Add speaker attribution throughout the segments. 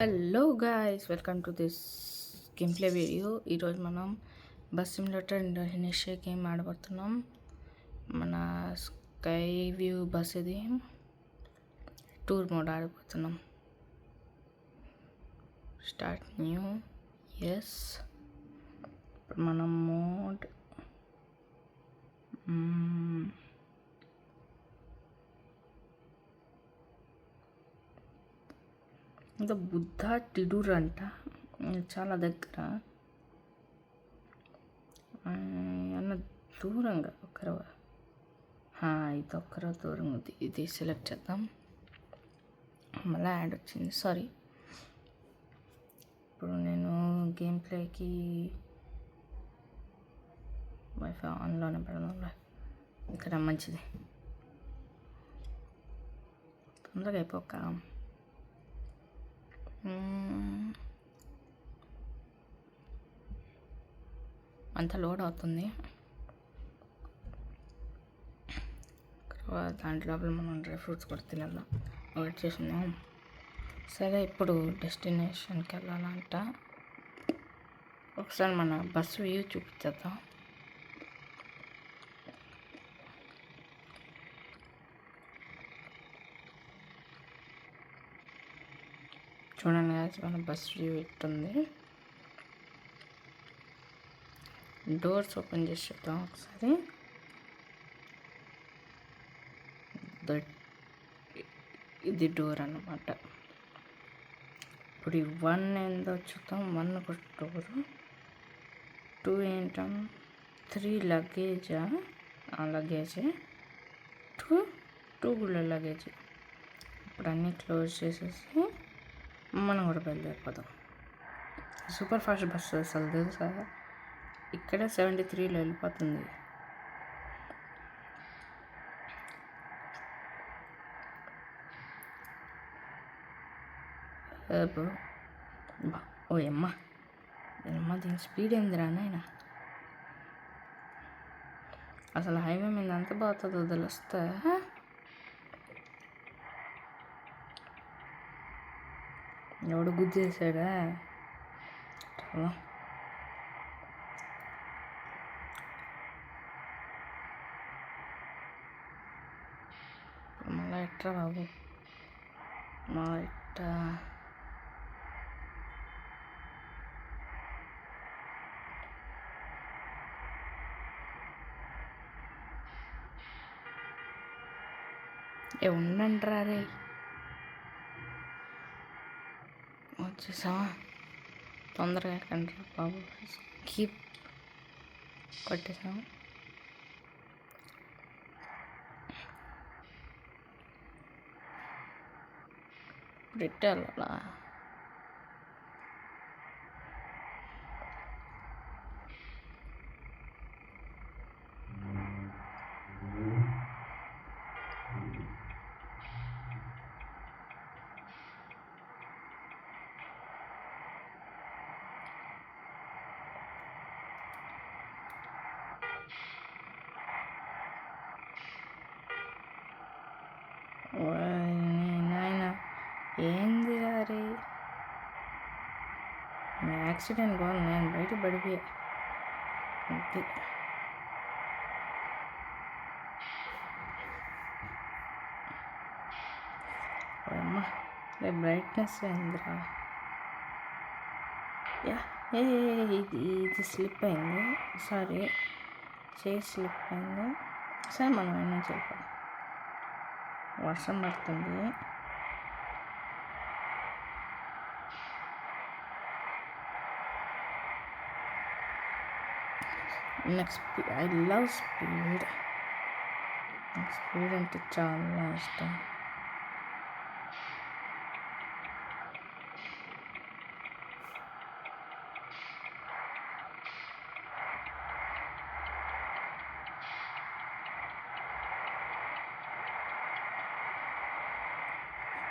Speaker 1: Hello guys, welcome to this game play video. ఈరోజు మనం bus simulator Indonesia game ఆడబడుతున్నాం. మన స్కై వ్యూ బస్ ఇది టూర్ మోడ్ ఆడబోతున్నాం. Start new. ఎస్, ఇప్పుడు మనం మోడ్ ఇంకా బుద్ధ టిడూర్ అంట, చాలా దగ్గర అన్న దూరంగా ఇది ఒక్కరో దూరం ఉంది. ఇది సెలెక్ట్ చేద్దాం. మళ్ళీ యాడ్ వచ్చింది, సారీ. ఇప్పుడు నేను గేమ్ ప్లేకి వైఫై ఆన్లోనే పెడదాంలే, ఇక్కడ మంచిది. తొందరగా అయిపోక అంతా లోడ్ అవుతుంది. దాంట్లో మనం డ్రై ఫ్రూట్స్ కూడా తినాలి, వెయిట్ చేస్తున్నాం. సరే, ఇప్పుడు డెస్టినేషన్కి వెళ్ళాలంట. ఒకసారి మన బస్సు వ్యూ చూపించేద్దాం. చూడండి guys, మన బస్ వ్యూ ఇట్టుంది. డోర్స్ ఓపెన్ చేసి చూద్దాం ఒకసారి. ఇది డోర్ అన్నమాట. ఇప్పుడు 1 ఏందో చూద్దాం. 1 ఒక డోరు, 2 ఏంటం 3 లగేజా, లగేజే, 2 కూడా లగేజ్. ఇప్పుడు అన్నీ క్లోజ్ చేసేసి మనం కూడా బయలుదేరిపోదాం. సూపర్ ఫాస్ట్ బస్సు అసలు తెలుసా, ఇక్కడ 73లో వెళ్ళిపోతుంది. ఓ అమ్మ దీని స్పీడ్ ఏందిరా నాయన. అసలు హైవే మీద ఎంత పోతుందో తెలుస్తా. ఎవడు గుద్దేసాడా? మళ్ళా ఎట్రా బాబు, మా ఇట్ట ఉండండి రా రే. వచ్చేసావా? తొందరగా ఎక్కండి బాబు. కీప్ కొట్టేసాము. పెట్టాలా? నాయన ఏంది రే, యాక్సిడెంట్ కాదు, నేను బయట పడిపోయా అంతే. అమ్మా బ్రైట్నెస్ ఏందిరా. ఇది స్లిప్ అయింది, సారీ, చేయి స్లిప్ అయింది. సరే, మనం ఏమైనా చెప్పాలి. వర్షం పడుతుంది. Next I love speed. Speed అంటే చాలా ఇష్టం.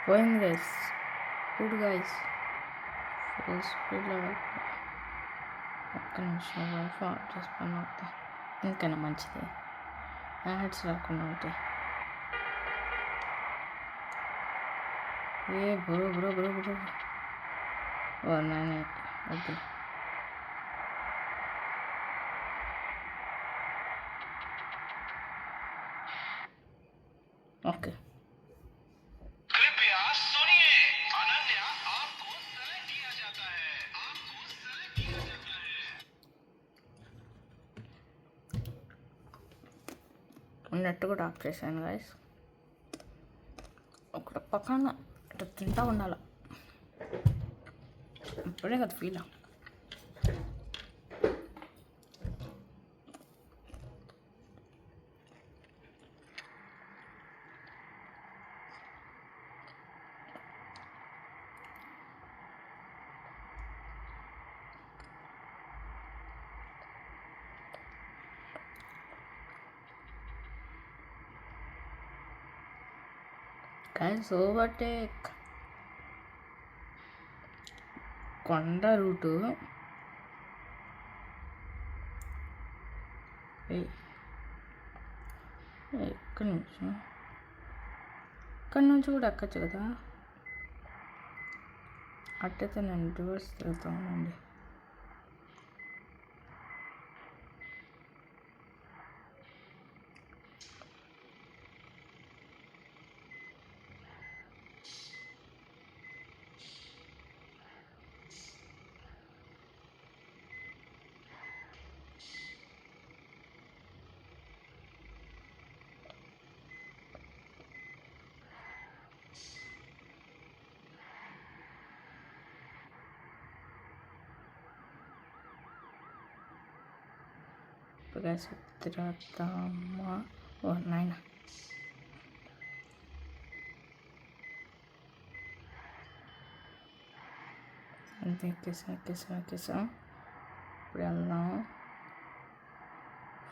Speaker 1: పోయింది గైస్, గుడ్ గైస్, ఫుల్ స్పీడ్లో ఒక్క నిమిషం వైఫై ఆఫ్ చేసి పని అవుతాయి. ఇంకైనా మంచిది, యాడ్స్ రాకుండా ఉంటాయి. ఏ బ్రో నేనే ఓకే. ఓకే నెట్ కూడా ఆఫ్ చేశాను గైస్. ఒక పక్కన ఇట్లా తింటా ఉండాలి, ఇప్పుడే కదా ఫీల్. గైస్ ఓవర్టేక్ కొండ రూటు. ఎక్కడి నుంచి కూడా ఎక్కచ్చు కదా. అట్టయితే నేను రివర్స్ తిరుగుతానండి. తిరుగుతామా ఓ నాయన. అంతే ఎక్కేసాం. ఇప్పుడు వెళ్దాం.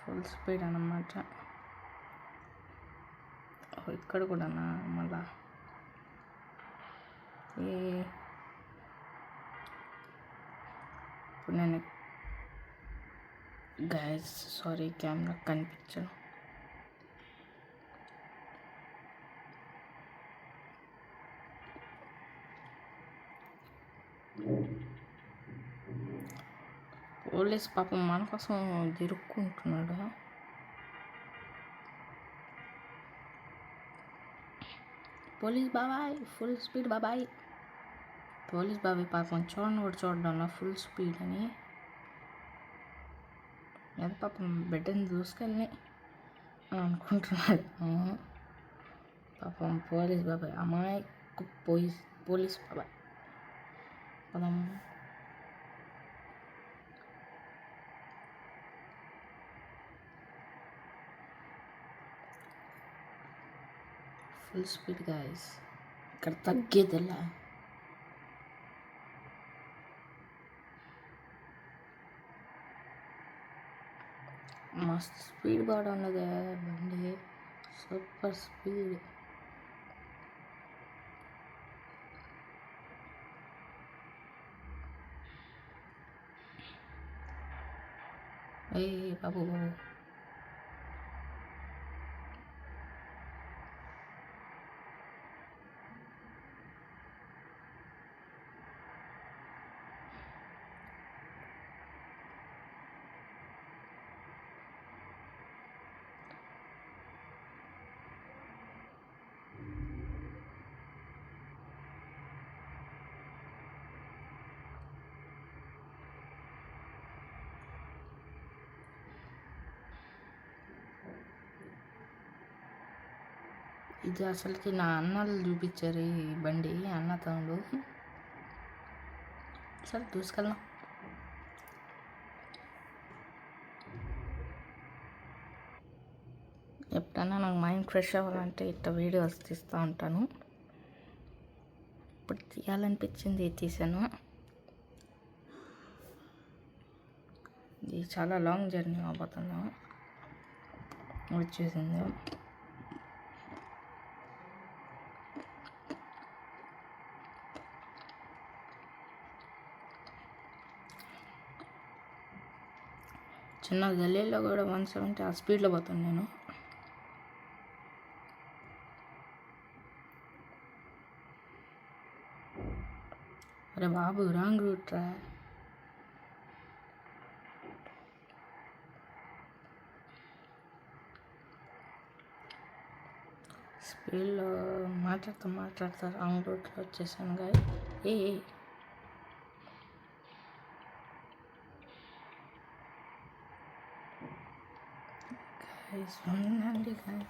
Speaker 1: ఫుల్ స్పీడ్ అన్నమాట. ఇక్కడ కూడా మళ్ళా ఇప్పుడు నేను గైస్ సారీ కెమెరా కనిపించను. పోలీస్ పాపం మన కోసం తిరుక్కుంటున్నాడు. పోలీస్ బాబాయ్ ఫుల్ స్పీడ్ బాబాయ్. పోలీస్ బాబాయ్ పాపం చూడడంలో ఫుల్ స్పీడ్ అని ఏదో పాపం బిడ్డని దూసుకెళ్ళి అనుకుంటున్నాడు. పాపం పోలీస్ బాబాయ్ అమ్మాయి పోలీస్ బాబాయ్ పదం. ఫుల్ స్పీడ్ గైస్, ఇక్కడ తగ్గేదిలా. మస్తు స్పీడ్ బాగా ఉన్నది బండి, సూపర్ స్పీడ్. బాబు ఇది అసలుకి నా అన్నలు చూపించారు ఈ బండి, అన్నతమ్ముడు. సరే దూసుకెళ్దాం. ఎప్పుడైనా నాకు మైండ్ ఫ్రెష్ అవ్వాలంటే ఇట్లా వీడియోస్ తీస్తూ ఉంటాను. ఇప్పుడు తీయాలనిపించింది తీసాను. ఇది చాలా లాంగ్ జర్నీ అవబోతుంది వచ్చేసింది. చిన్న గల్లీలో కూడా 170 ఆ స్పీడ్లో పోతాను నేను. అరే బాబు రాంగ్ రూట్ రా. స్పీడ్లో మాట్లాడుతూ రాంగ్ రూట్లో వచ్చేసాను గాయ. ఏ ఉండండి గాయ.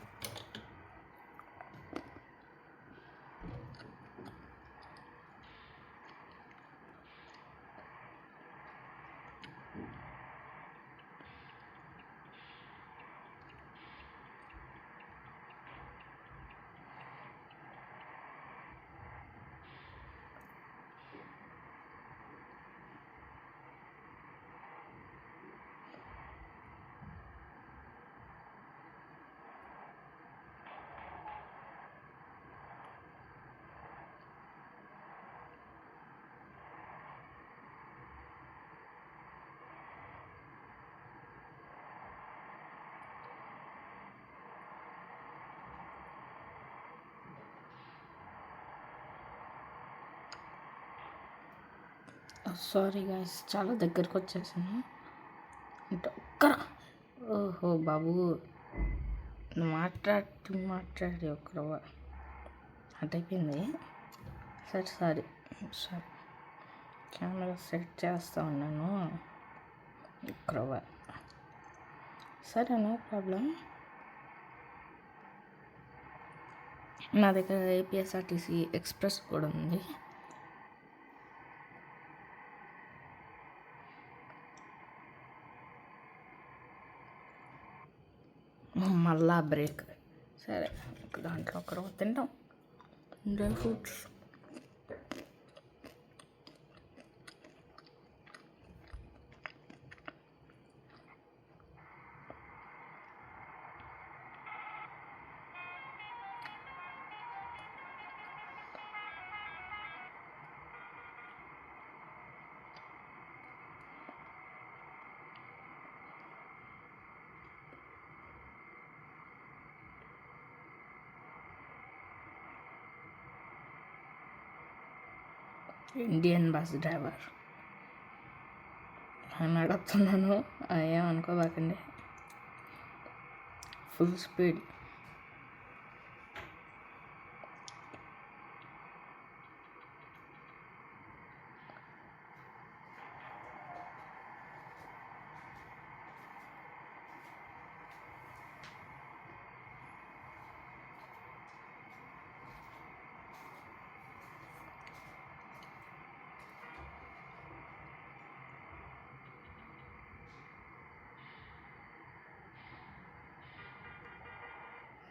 Speaker 1: సారీ గాయస్, చాలా దగ్గరకు వచ్చేసాను. అంటే ఒక్కరా. ఓహో బాబు, మాట్లాడి ఒక్కరు అటైపోయింది. సరే సారీ సారీ, కెమెరా సెట్ చేస్తూ ఉన్నాను. ఒక్కరవ సరే, నో ప్రాబ్లం. నా దగ్గర ఏపీఎస్ఆర్టీసీ ఎక్స్ప్రెస్ కూడా ఉంది. మళ్ళా బ్రేక్. సరే, దాంట్లో ఒకరు తింటాం dry fruits. Indian bus driver అని అడుగుతున్నాను, ఏమనుకోబాకండి. Full speed.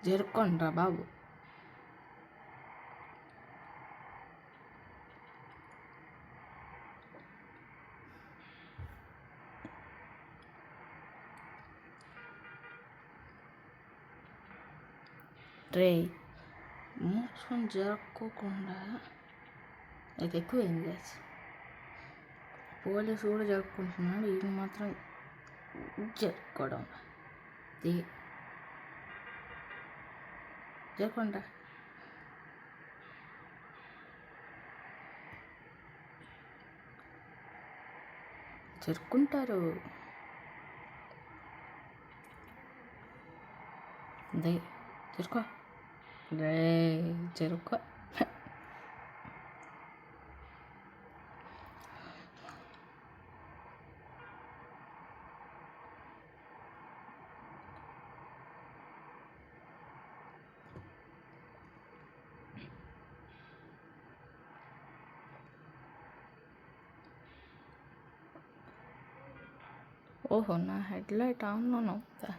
Speaker 1: జరుపుకోండిరా బాబు. రే, మూసుకొని జరుపుకోకుండా అది ఎక్కువైంది గాయస్. పోలీసు కూడా జరుపుకుంటున్నాడు, ఇది మాత్రం జరుపుకోవడం. జరగకుండా జరుపుకుంటారు. జరుకో రే, జరుకో. ఓహో, నా హెడ్లైట్ ఆన్లోనే అవుతా.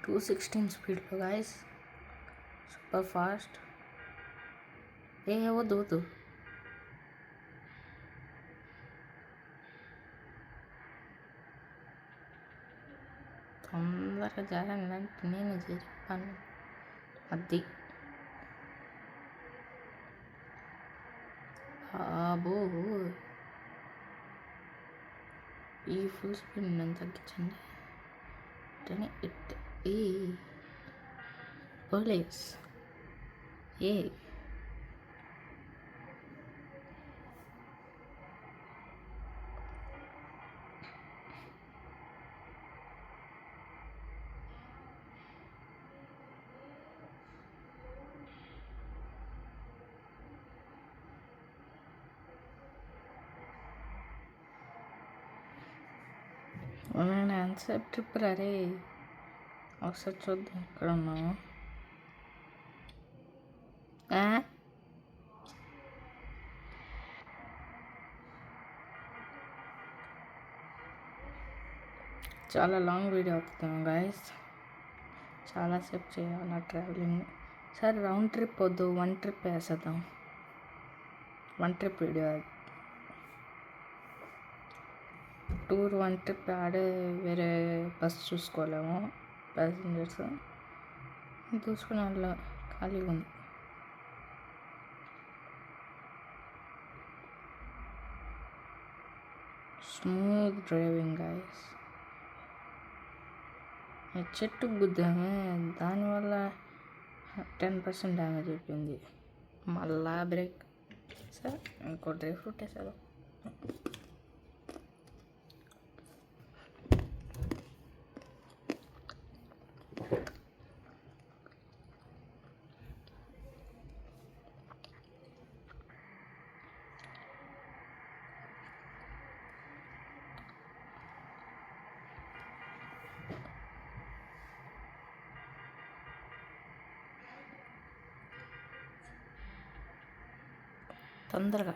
Speaker 1: 216 స్పీడ్లో గాయస్, సూపర్ ఫాస్ట్. వద్దు వద్దు. తొందరగా జరగాలంటే నేను చెప్పాను అది. ఈ ఫుల్ స్పీడ్ నేను తగ్గించండి. పోలీస్ నేను ఎంతసేపు ట్రిప్ రే. ఒకసారి చూద్దాం ఎక్కడ ఉన్నాము. చాలా లాంగ్ వీడియో అవుతుందేమో గాయస్, చాలాసేపు చేయాలి ట్రావెలింగ్. సరే రౌండ్ ట్రిప్ వద్దు, 1 ట్రిప్ వేసేద్దాం. 1 ట్రిప్ వీడియో, టూర్ 1 ట్రిప్ ఆడే వేరే బస్ చూసుకోలేము. ప్యాసింజర్స్ చూసుకునే వాళ్ళ ఖాళీగా ఉంది. Smooth driving guys. చెట్టు గుద్దామే, దానివల్ల 10% డ్యామేజ్ అయిపోయింది. మళ్ళా బ్రేక్. సరే ఇంకో డ్రై ఫ్రూట్ వేసారు. తొందరగా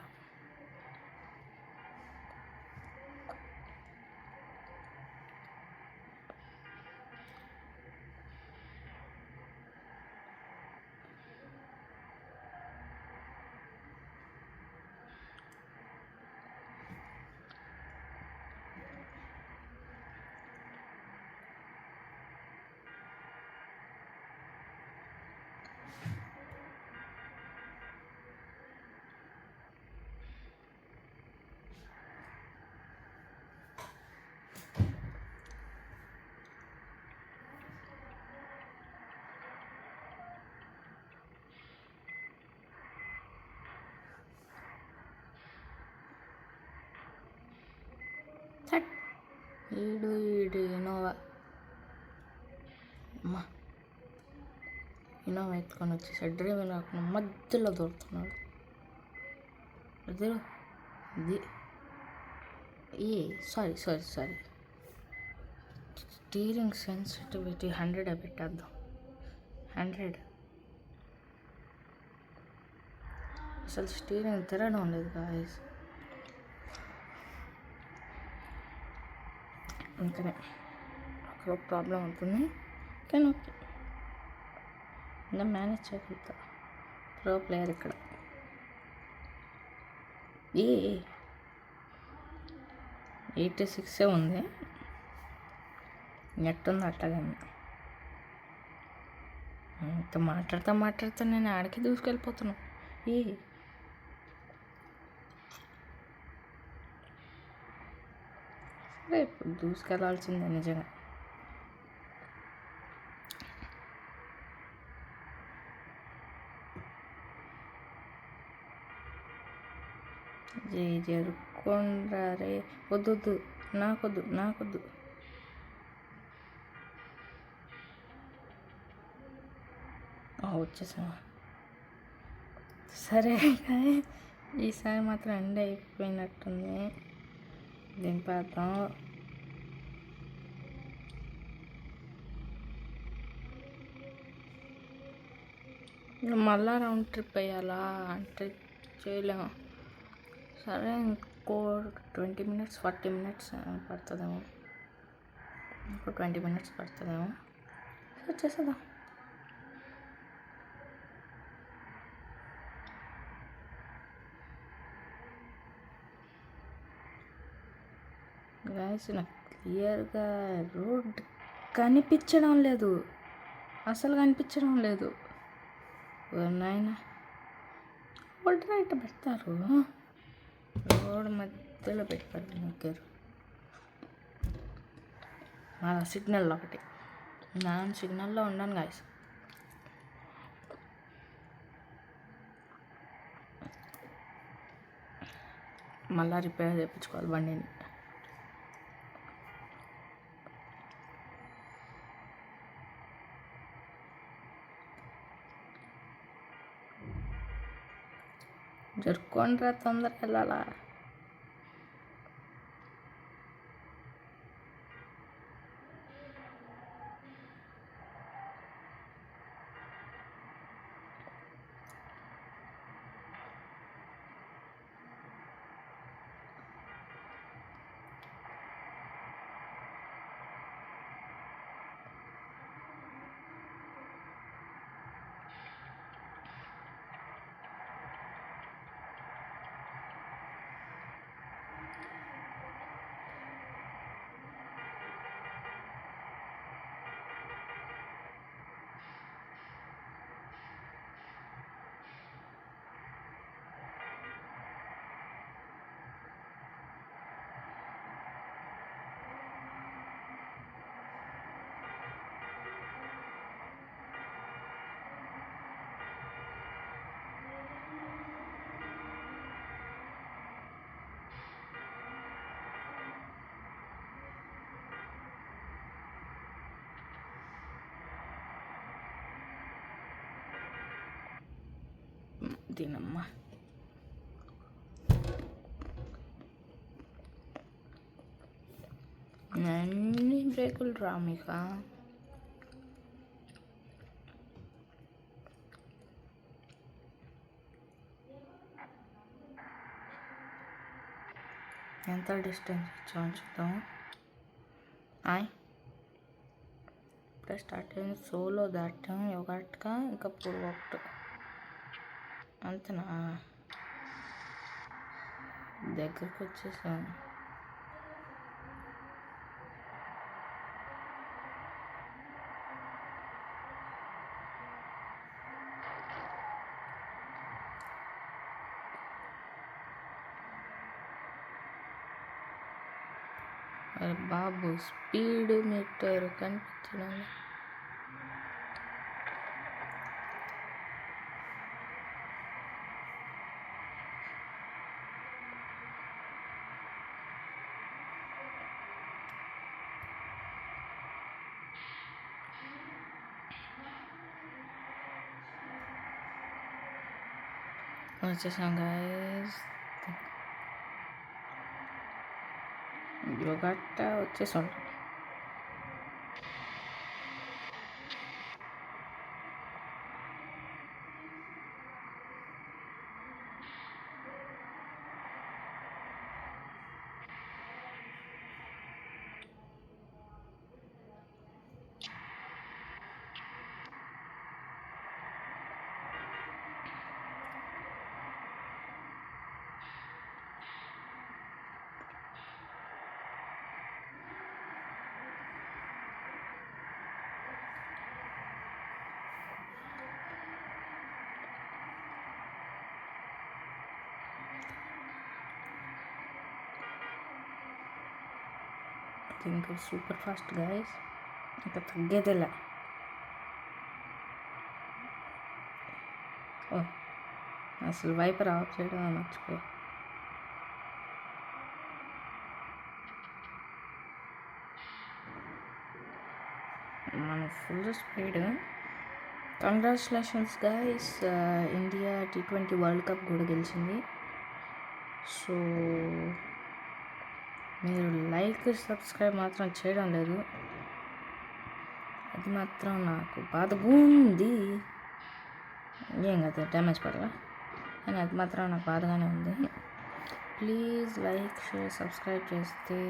Speaker 1: ఈడు ఇన్నోవా ఎత్తుకొని వచ్చేసాడు. డ్రైవర్ కాకుండా మధ్యలో దొరుకుతున్నాడు. సారీ స్టీరింగ్ సెన్సిటివిటీ 100 పెట్టేద్దాం. 100 అసలు స్టీరింగ్ తిరగడం లేదు గాయస్. ఇంకనే ఒక ప్రాబ్లం అవుతుంది, కానీ ఓకే, నేను మేనేజ్ చేయగలుగుతా. ప్రో ప్లేయర్ ఇక్కడ. 86 ఉంది, నెట్ ఉంది అట్టగా. ఇంత మాట్లాడుతా నేను ఆడికి దూసుకెళ్ళిపోతున్నాను. సరే ఇప్పుడు దూసుకెళ్ళాల్సిందే నిజంగా. జరుక్కోండ్రా రే. వద్దు, నాకొద్దు. వచ్చేసా. సరే ఈసారి మాత్రం ఎండ అయిపోయినట్టుంది, దింపేద్దాం. మళ్ళా రౌండ్ ట్రిప్ వేయాలా అంటే చేయలేము. సరే ఇంకో 20 minutes 40 minutes పడుతుందేమో. ఇంకో 20 minutes పడుతుందేమో. వచ్చేసదా. గాయస్ నాకు క్లియర్గా రోడ్ కనిపించడం లేదు, అసలు కనిపించడం లేదు. నాయన రోడ్ రైట్ పెడతారు, రోడ్ మధ్యలో పెట్టారు ముగ్గురు. సిగ్నల్ ఒకటి, నేను సిగ్నల్లో ఉన్నాను గాయస్. మళ్ళీ రిపేర్ చేయించుకోవాలి బండిని. జరుపుకోండిరా, తొందరగా వెళ్ళాలా. దీనమ్మా, అన్ని బ్రేకులు రా మీక. ఎంత డిస్టెన్స్ ఇచ్చామని చూద్దాం. ఇప్పుడే స్టార్ట్ అయింది, సోలో దాటాం ఒకటిగా, ఇంకా ఇప్పుడు ఒకటి అంతనా. దగ్గరికి వచ్చేసాం. అరే బాబు, స్పీడ్ మీటర్ కనిపించడం. వచ్చేసాం గాయస్, గట్ట వచ్చేసాం. ఇంకా సూపర్ ఫాస్ట్ గాయస్, ఇంకా తగ్గేదేలా. అసలు వైపర్ ఆఫ్ చేయడం మర్చిపోయా. మన full speed. Congratulations guys, India T20 world cup కూడా గెలిచింది. సో మీరు లైక్ సబ్స్క్రైబ్ మాత్రం చేయడం లేదు, అది మాత్రం నాకు బాధగా ఉంది. ఏం కదా, డ్యామేజ్ పడలా, కానీ అది మాత్రం నాకు బాధగానే ఉంది. ప్లీజ్ లైక్, షేర్, సబ్స్క్రైబ్ చేస్తే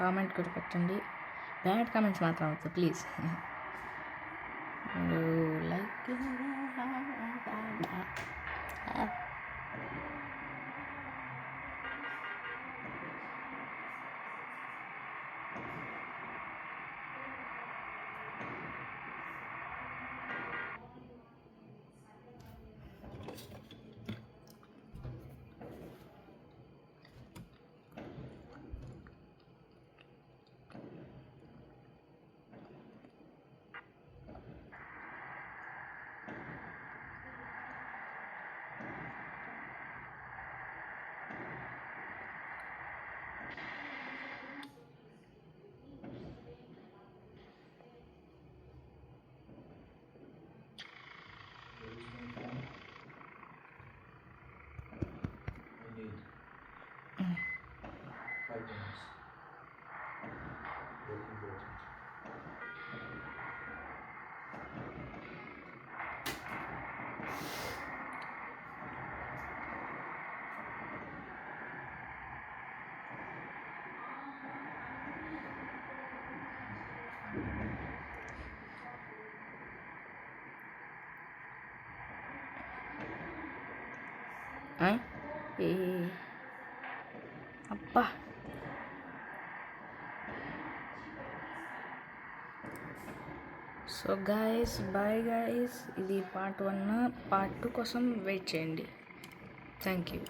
Speaker 1: కామెంట్ కూడా పెట్టండి. బ్యాడ్ కామెంట్స్ మాత్రం అవుతుంది ప్లీజ్. లైక్ ఏ అబ్బా సో గాయస్ బాయ్ గాయస్, ఇది పార్ట్ 1. పార్ట్ 2 కోసం వెయిట్ చేయండి. Thank you.